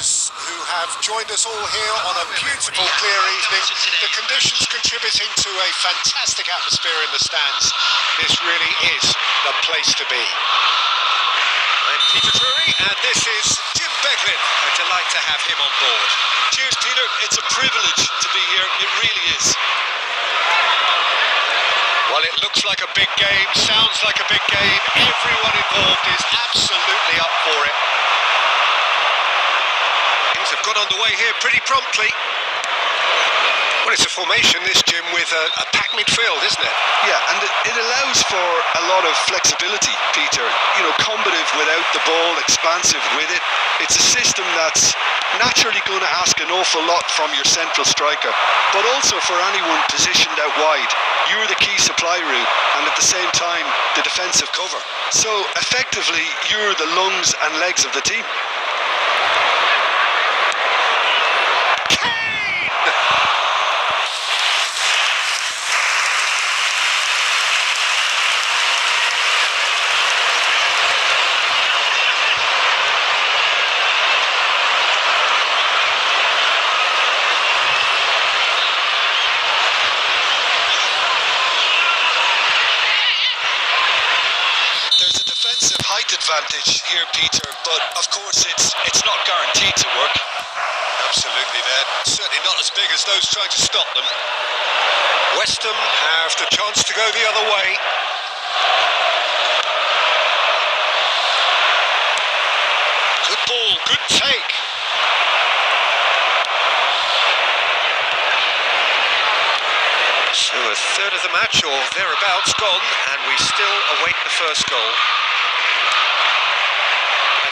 those who have joined us all here on a beautiful, clear evening. The conditions contributing to a fantastic atmosphere in the stands. This really is the place to be. I'm Peter Drury, and this is Jim Beglin. A delight to have him on board. Cheers, Peter. It's a privilege to be here. It really is. Well, it looks like a big game, sounds like a big game. Everyone involved is absolutely up for it. Things have got underway here pretty promptly. Well, it's a formation, this, Jim, with a packed midfield, isn't it? Yeah, and it allows for a lot of flexibility, Peter. You know, combative without the ball, expansive with it. It's a system that's naturally going to ask an awful lot from your central striker, but also for anyone positioned out wide. You're the key supply route, and at the same time, the defensive cover. So, effectively, you're the lungs and legs of the team. Advantage here, Peter, but of course it's not guaranteed to work. Absolutely, they're certainly not as big as those trying to stop them. West Ham have the chance to go the other way. Good ball, good take. So a third of the match or thereabouts gone, and we still await the first goal.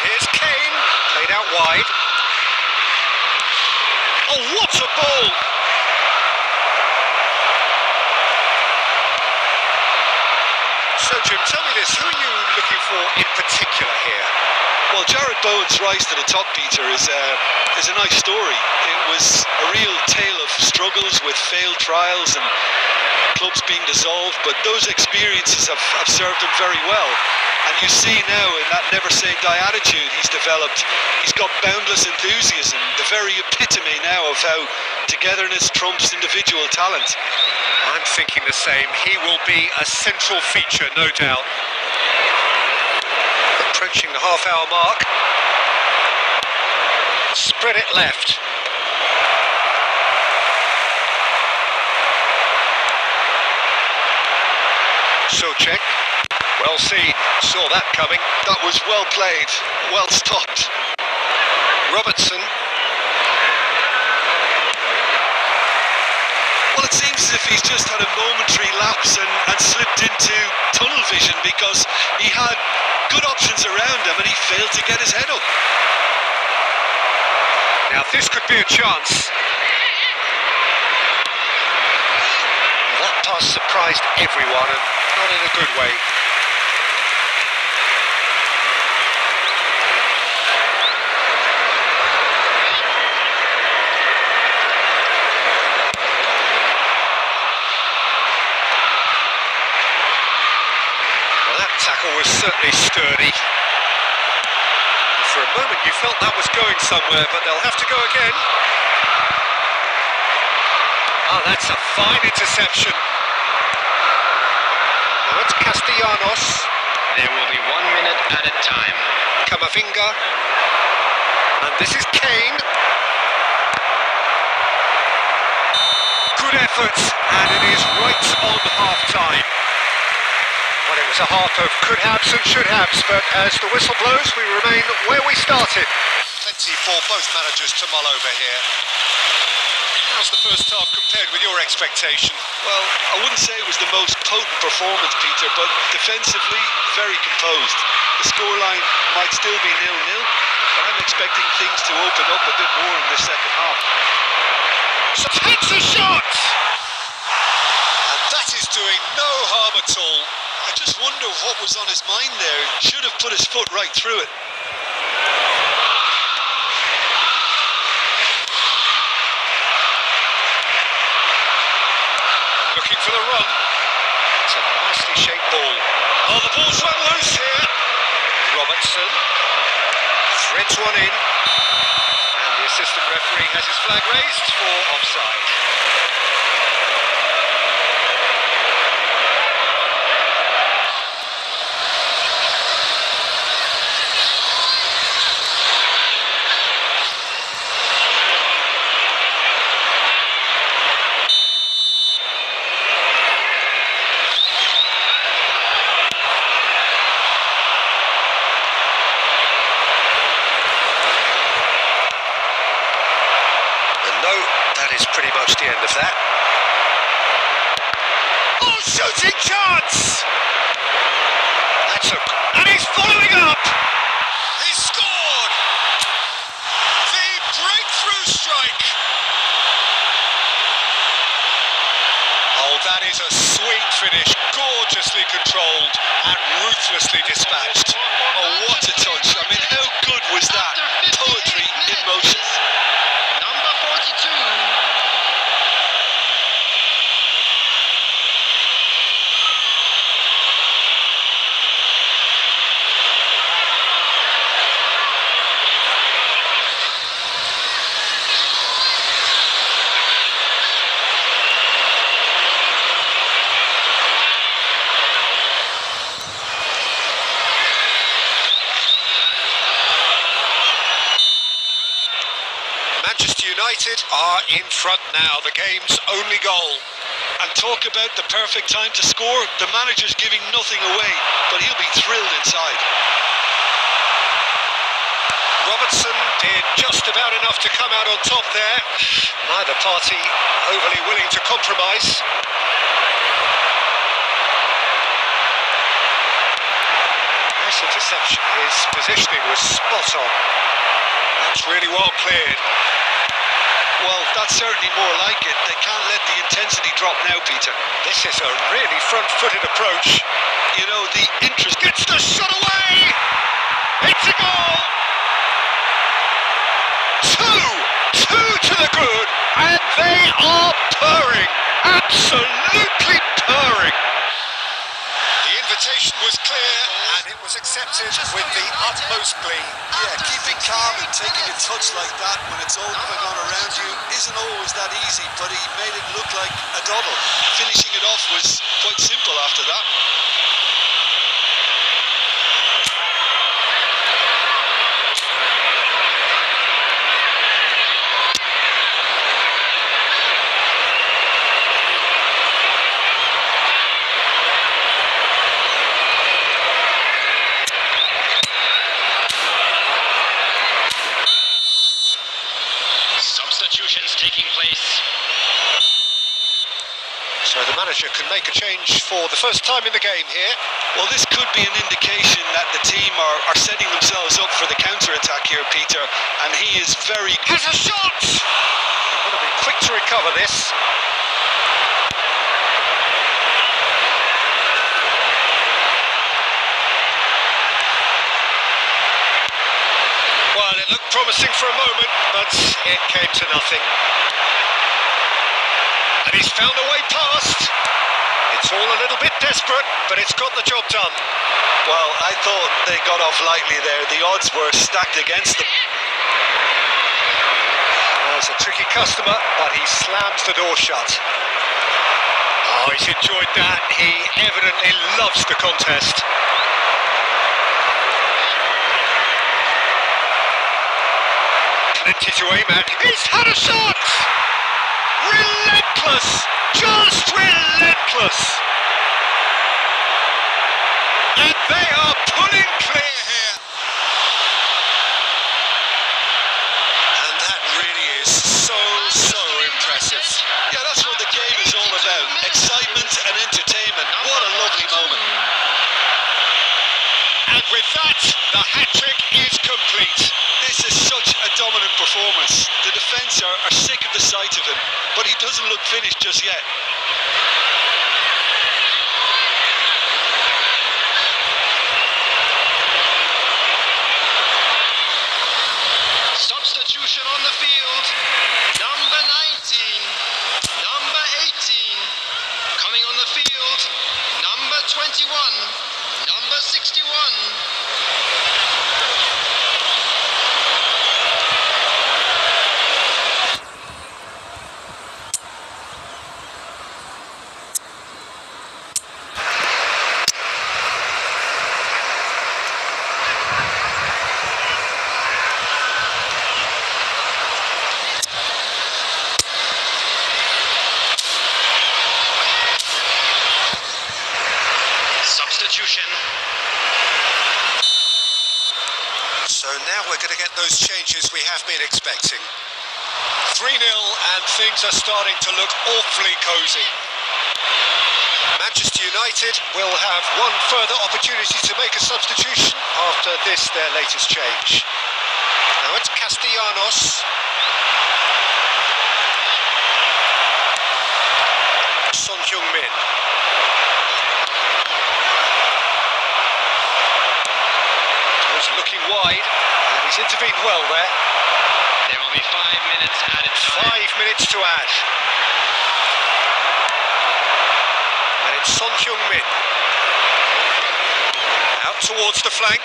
Here's Kane, played out wide. Oh, what a ball! So, Jim, tell me this, who are you looking for in particular here? Well, Jared Bowen's rise to the top, Peter, is a nice story. It was a real tale of struggles with failed trials and clubs being dissolved, but those experiences have served him very well. And you see now in that never-say-die attitude he's developed, he's got boundless enthusiasm, the very epitome now of how togetherness trumps individual talent. I'm thinking the same. He will be a central feature, no doubt. Approaching the half-hour mark. Spread it left. Souček. Well seen, saw that coming. That was well played, well stopped. Robertson. Well, it seems as if he's just had a momentary lapse and slipped into tunnel vision, because he had good options around him and he failed to get his head up. Now this could be a chance. That pass surprised everyone, and not in a good way. Tackle was certainly sturdy. For a moment you felt that was going somewhere, but they'll have to go again. Oh, that's a fine interception. Now it's Castellanos. There will be 1 minute at a time. Camavinga. And this is Kane. Good effort, and it is right on half-time. Well, it was a half of could-haves and should-haves, but as the whistle blows, we remain where we started. Plenty for both managers to mull over here. How's the first half compared with your expectation? Well, I wouldn't say it was the most potent performance, Peter, but defensively, very composed. The scoreline might still be 0-0, but I'm expecting things to open up a bit more in the second half. So takes a shot! And that is doing no harm at all. I just wonder what was on his mind there. Should have put his foot right through it. Looking for the run. It's a nicely shaped ball. Oh, the ball's run loose here. Robertson threads one in. And assistant referee has his flag raised for offside. Pretty much the end of that. Oh, shooting chance! And he's following up! He scored! The breakthrough strike! Oh, that is a sweet finish, gorgeously controlled and ruthlessly dispatched. Oh, what a touch. I mean, how good was that? Poetry in motion. Number 42. United are in front now, the game's only goal. And talk about the perfect time to score. The manager's giving nothing away, but he'll be thrilled inside. Robertson did just about enough to come out on top there. Neither party overly willing to compromise. Nice interception. His positioning was spot on. That's really well cleared. Well, that's certainly more like it. They can't let the intensity drop now, Peter. This is a really front-footed approach. You know, the interest... Gets the shot away! It's a goal! Two to the good, and they are purring. Absolutely purring. The invitation was clear, and it was accepted with the utmost glee. Yeah, keeping calm and taking a touch like that when it's all going on around you isn't always that easy, but he made it look like a doddle. Finishing it off was quite simple after that. Substitutions taking place. So the manager can make a change for the first time in the game here. Well, this could be an indication that the team are setting themselves up for the counter-attack here, Peter, and he is very... Has a shot! They've got to be quick to recover this. Well, it looked promising for a moment, but it came to nothing. And he's found a way past. It's all a little bit desperate, but it's got the job done. Well, I thought they got off lightly there. The odds were stacked against them. There's a tricky customer, but he slams the door shut. Oh, he's enjoyed that. He evidently loves the contest. Plenty to aim at. He's had a shot! Relentless! Just relentless! And they are pulling clear here. And that really is so impressive. Yeah, that's what the game is all about. Excitement and entertainment. What a lovely moment. And with that, the hat-trick is complete. This is such a dominant performance. The defence are sick of the sight of him, but he doesn't look finished just yet. Substitution on the field. Number 19, number 18. Coming on the field, number 21, number 61. substitution. So now we're going to get those changes we have been expecting. 3-0 and things are starting to look awfully cosy. Manchester United will have one further opportunity to make a substitution after this, their latest change. Now it's Castellanos. Son Heung-min. He's looking wide, and he's intervened well there. There will be 5 minutes added time. 5 minutes to add. And it's Son Heung-min. Out towards the flank.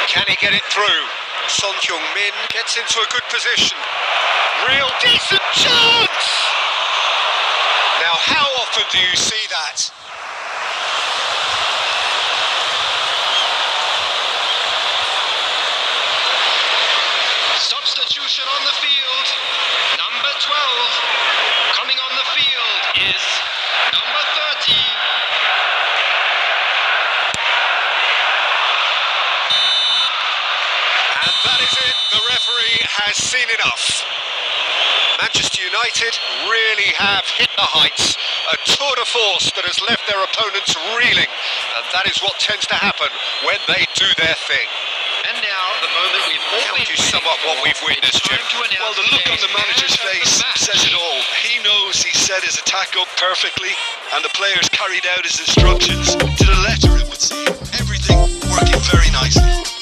Can he get it through? Son Heung-min gets into a good position. Real decent chance! Now, how often do you see that? Substitution on the field. Number 12. Coming on the field is number 30. And that is it. The referee has seen enough. Manchester United really have hit the heights. A tour de force that has left their opponents reeling. And that is what tends to happen when they do their thing. And now, the moment we've all How been would you sum up what we've witnessed, Jim? Well, the look on the manager's face says it all. He knows he set his attack up perfectly, and the players carried out his instructions to the letter, it would seem. Everything working very nicely.